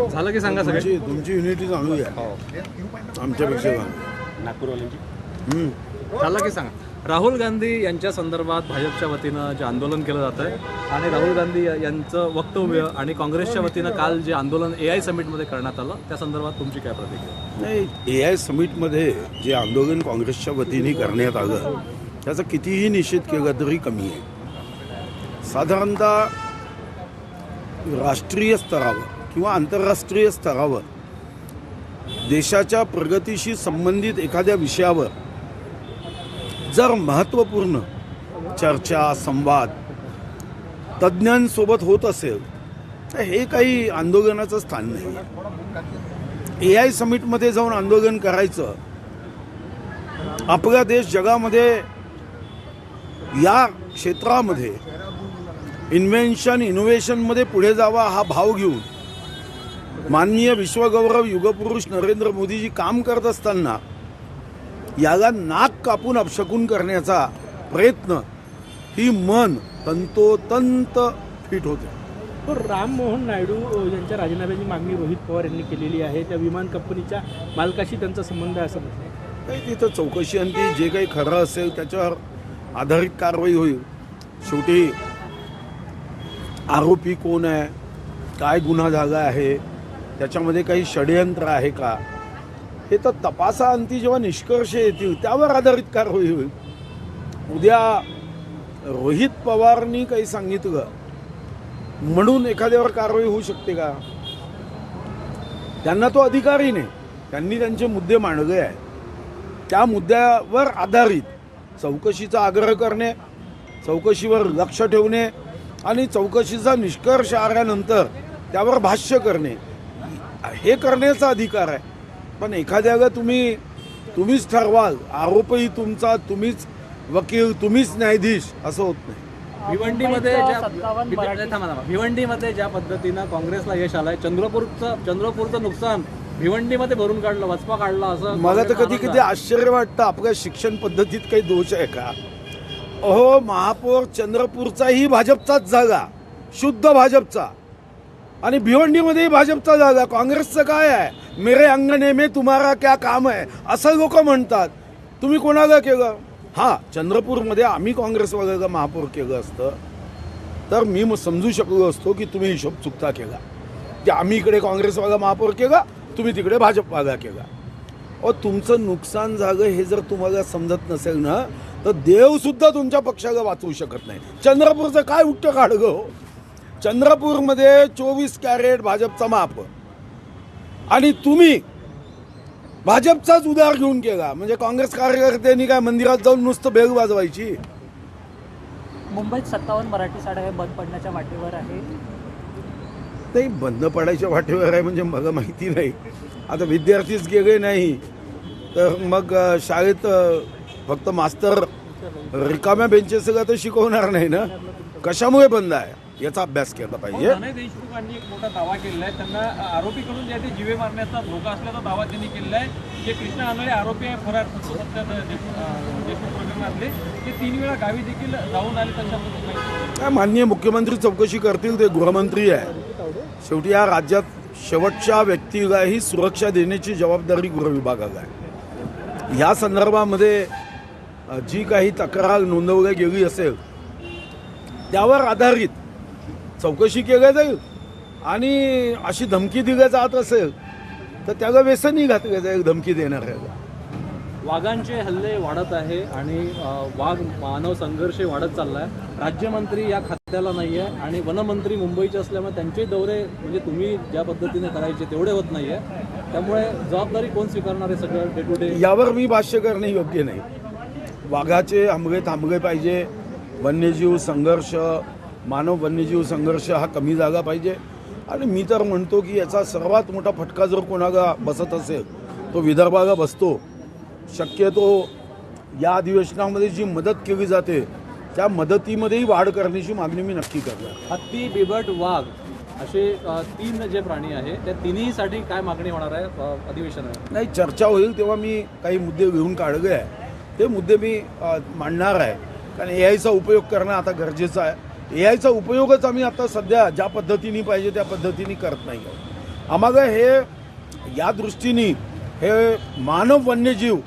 झालं की सांगा सगळं. तुमची युनिटी चांगली आहे आमच्यापेक्षा नागपूरवाल्यांची झालं की सांगा. राहुल गांधी यांच्या संदर्भात भाजपच्या वतीनं जे आंदोलन केलं जात आहे आणि राहुल गांधी यांचं वक्तव्य आणि काँग्रेसच्या वतीनं काल जे आंदोलन AI समिटमध्ये करण्यात आलं त्या संदर्भात तुमची काय प्रतिक्रिया? नाही, AI समिटमध्ये जे आंदोलन काँग्रेसच्या वतीने करण्यात आलं त्याचा कितीही निषेध केला तरी कमी आहे. साधारणतः राष्ट्रीय स्तरावर किंवा आंतरराष्ट्रीय स्तरावर देशाच्या प्रगतीशी संबंधित एखाद्या विषयावर जर महत्त्वपूर्ण चर्चा संवाद तज्ज्ञांसोबत होत असेल तर हे काही आंदोलनाचं स्थान नाही. AI समिटमध्ये जाऊन आंदोलन करायचं, आपला देश जगामध्ये या क्षेत्रामध्ये इन्व्हेन्शन इनोव्हेशनमध्ये पुढे जावा हा भाव घेऊन माननीय विश्वगौरव युगपुरुष नरेंद्र मोदीजी काम करत असताना याला नाक कापून अपशकून करण्याचा प्रयत्न ही मन तंतोतंत फिट होते. तर राम मोहन नायडू यांच्या राजीनाम्याची मागणी रोहित पवार यांनी केलेली आहे. त्या विमान कंपनीच्या मालकाशी त्यांचा संबंध आहे असं म्हटलं. काही तिथं चौकशी आणि ती जे काही खरं असेल त्याच्यावर आधारित कारवाई होईल. शेवटी आरोपी कोण आहे, काय गुन्हा झाला आहे, त्याच्यामध्ये काही षडयंत्र आहे का, हे तर तपासाअंती जेव्हा निष्कर्ष येतील त्यावर आधारित कारवाई होईल. उद्या रोहित पवारनी काही सांगितलं म्हणून एखाद्यावर कारवाई होऊ शकते का? त्यांना तो अधिकारही नाही. त्यांनी त्यांचे मुद्दे मांडले आहे, त्या मुद्द्यावर आधारित चौकशीचा आग्रह करणे, चौकशीवर लक्ष ठेवणे आणि चौकशीचा निष्कर्ष आल्यानंतर त्यावर भाष्य करणे हे करण्याचा अधिकार आहे. पण एखाद्याला तुम्हीच ठरवाल, आरोपही तुमचा, तुम्हीच वकील, तुम्हीच न्यायाधीश असं होत नाही. भिवंडीमध्ये ज्या पद्धतीनं काँग्रेसला यश आलंय, चंद्रपूरचं नुकसान भिवंडीमध्ये भरून काढलं, वचपा काढला असं मला तर कधी कधी आश्चर्य वाटतं आपल्या शिक्षण पद्धतीत काही दोष आहे का? अहो, महापौर चंद्रपूरचाही भाजपचाच जागा, शुद्ध भाजपचा, आणि भिवंडीमध्येही भाजपचा जागा. काँग्रेसचं काय आहे? मेरे अंगणे में तुम्हारा क्या काम आहे असं लोक म्हणतात. तुम्ही कोणाला केलं? हां, चंद्रपूरमध्ये आम्ही काँग्रेसवाल्याला महापौर केलं असतं तर मी मग समजू शकलो असतो की तुम्ही हिशोब चुकता केला, की आम्ही इकडे काँग्रेसवाला महापौर केला, तुम्ही तिकडे भाजपवाला केला. अहो, तुमचं नुकसान झालं हे जर तुम्हाला समजत नसेल ना तर देवसुद्धा तुमच्या पक्षाला वाचवू शकत नाही. चंद्रपूरचं काय उट्ट काढलं हो? चंद्रपूरमध्ये 24 कॅरेट भाजपचा माप आणि तुम्ही भाजपचाच उधार घेऊन केला. म्हणजे काँग्रेस कार्यकर्त्यांनी काय मंदिरात जाऊन नुसतं बेल वाजवायची? मुंबईत 57 मराठी शाळा हे बंद पडण्याच्या वाटेवर आहे. नाही, बंद पडायच्या वाटेवर आहे म्हणजे मला माहिती नाही. आता विद्यार्थीच गेले नाही तर मग शाळेत फक्त मास्तर रिकाम्या बेंचेसला तर शिकवणार नाही ना. कशामुळे बंद आहे याचा अभ्यास केला पाहिजे. धनंजय देशमुखांनी एक मोठा दावा केलेला आहे. त्यांना आरोपीकडून जे ते जीवे मारण्याचा धोका असल्याचा दावा त्यांनी केलेला आहे. जे कृष्णा आंधळे आरोपी आहे फरार देशमुख प्रकरणातले, ते 3 वेळा गावी देखील जाऊन आले. त्याच्याबद्दल काय माननीय मुख्यमंत्री चौकशी करतील, ते गृहमंत्री आहे. शेवटी या राज्यात शेवटच्या व्यक्तीलाही सुरक्षा देण्याची जबाबदारी गृहविभागाला आहे. या संदर्भामध्ये जी काही तक्रार नोंदवली गेली असेल त्यावर आधारित चौकशी केली जाईल आणि अशी धमकी दिली जात असेल तर त्याला व्यसनही घातलं जाईल धमकी देणाऱ्याला. वाघांचे हल्ले वाढत आहे आणि वाघ मानव संघर्ष वाढत चाललाय. राज्यमंत्री या खात्याला नाही आहे आणि वनमंत्री मुंबईचे असल्यामुळे त्यांचे दौरे म्हणजे तुम्ही ज्या पद्धतीने करायचे तेवढे होत नाही आहे. त्यामुळे जबाबदारी कोण स्वीकारणार आहे सगळं डे टू डे? यावर मी भाष्य करणे योग्य नाही. वाघाचे हमले थांबले पाहिजे. वन्यजीव संघर्ष, मानव वन्यजीव संघर्ष हा कमी झाला पाहिजे. आणि मी तर म्हणतो की याचा सर्वात मोठा फटका जर कोणाला बसत असेल तो विदर्भाला बसतो. शक्यतो या अधिवेशनामध्ये जी मदत केली जाते त्या मदतीमध्येही वाढ करण्याची मागणी मी नक्की करणार. हत्ती, बिबट, वाघ असे 3 जे प्राणी आहे त्या तिन्हीसाठी काय मागणी होणार आहे अधिवेशनात? नाही, चर्चा होईल तेव्हा मी काही मुद्दे घेऊन काढले आहे. ते मुद्दे मी मांडणार आहे. कारण AIचा उपयोग करणं आता गरजेचं आहे. AIचा उपयोगच आम्ही आता सध्या ज्या पद्धतीने पाहिजे त्या पद्धतीने करत नाही आहोत. आम्हाला हे या दृष्टीने हे मानव वन्यजीव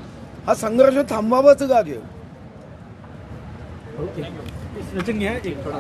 हा संघर्ष थांबवावाच लागेल. ओके. सचिन घ्या एक थोडा